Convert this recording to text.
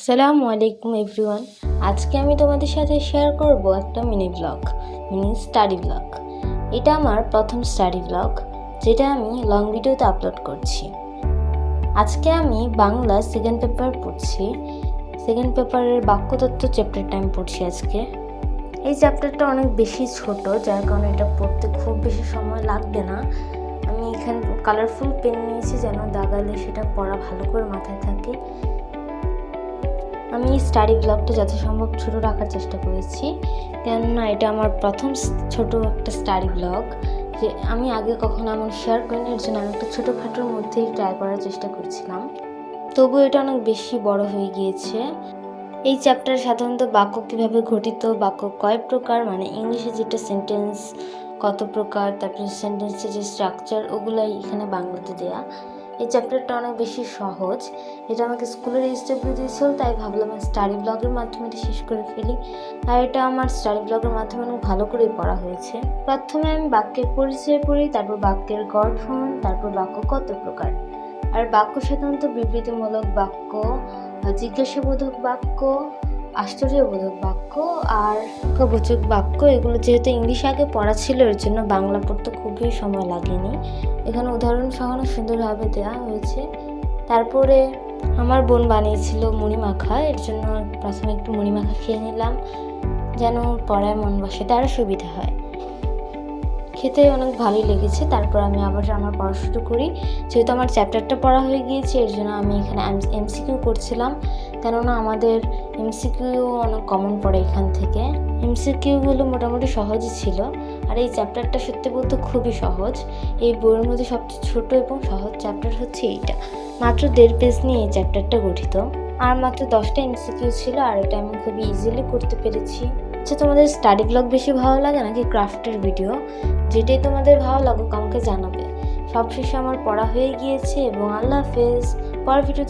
আসসালামু আলাইকুম এভরিওয়ান। আজকে আমি তোমাদের সাথে শেয়ার করব একটা মিনি স্টাডি ব্লগ। এটা আমার প্রথম স্টাডি ব্লগ, যেটা আমি লং ভিডিওতে আপলোড করছি। আজকে আমি বাংলা সেকেন্ড পেপার পড়ছি। সেকেন্ড পেপারের বাক্যতত্ত্ব চ্যাপ্টারটা আমি পড়ছি আজকে। এই চ্যাপ্টারটা অনেক বেশি ছোট, যার কারণে এটা পড়তে খুব বেশি সময় লাগবে না। আমি এখানে কালারফুল পেন নিয়েছি যেন দাগালে সেটা পড়া ভালো করে মাথায় থাকে। আমি স্টাডি ব্লগটা যথাসম্ভব ছোটো রাখার চেষ্টা করেছি, কেননা এটা আমার প্রথম ছোট একটা স্টাডি ব্লগ, যে আমি আগে কখনো এমন শেয়ার করিনি। এর জন্য আমি একটা ছোটোখাটোর মধ্যেই ট্রাই করার চেষ্টা করছিলাম, তবু এটা অনেক বেশি বড় হয়ে গিয়েছে। এই চ্যাপ্টার সাধারণত বাক্য কীভাবে গঠিত, বাক্য কয় প্রকার, মানে ইংলিশে যেটা সেন্টেন্স কত প্রকার, তারপরে সেন্টেন্সের যে স্ট্রাকচার, ওগুলাই এখানে বাংলাতে দেয়া। এই চ্যাপ্টারটা অনেক বেশি সহজ। এটা আমাকে স্কুলের এইচডব্লিউ দিয়েছিল, তাই ভাবলাম স্টাডি ব্লগের মাধ্যমে এটা শেষ করে ফেলি। আর এটা আমার স্টাডি ব্লগের মাধ্যমে অনেক ভালো করেই পড়া হয়েছে। প্রথমে আমি বাক্যের পরিচয় পড়ি, তারপর বাক্যের গঠন, তারপর বাক্য কত প্রকার। আর বাক্য সাধারণত বিবৃতিমূলক বাক্য, জিজ্ঞাসাবোধক বাক্য, আশ্চর্যবোধক বাক্য আর বাক্যবোচক বাক্য। এগুলো যেহেতু ইংলিশ আগে পড়া ছিল, এর জন্য বাংলা পড়তে খুবই সময় লাগেনি। এখানে উদাহরণ সহ সুন্দরভাবে দেওয়া হয়েছে। তারপরে আমার বোন বানিয়েছিল মুড়ি মাখা, এর জন্য প্রথমে একটু মুড়ি মাখা খেয়ে নিলাম, যেন পড়ায় মন বসে, তারও সুবিধা হয়। খেতে অনেক ভালোই লেগেছে। তারপর আমি আবার আমার পড়া শুরু করি। যেহেতু আমার চ্যাপ্টারটা পড়া হয়ে গিয়েছে, এর জন্য আমি এখানে এমসিকিউ করছিলাম, কেননা আমাদের এমসিকিউ অনেক কমন পড়ে এখান থেকে। এমসিকিউগুলো মোটামুটি সহজই ছিল। আর এই চ্যাপ্টারটা সত্যি বলতে খুবই সহজ। এই বইয়ের মধ্যে সবচেয়ে ছোট এবং সহজ চ্যাপ্টার হচ্ছে এইটা। মাত্র 1.5 পেজ নিয়ে এই চ্যাপ্টারটা গঠিত। আর মাত্র 10টা এমসিকিউ ছিল, আর এটা আমি খুবই ইজিলি করতে পেরেছি। আচ্ছা, তোমাদের স্টাডি ব্লগ বেশি ভালো লাগে নাকি ক্রাফটের ভিডিও? যেটাই তোমাদের ভালো লাগুক আমাকে জানাবে। সবশেষে আমার পড়া হয়ে গিয়েছে এবং আল্লাহ হাফেজ। পরের ভিডিও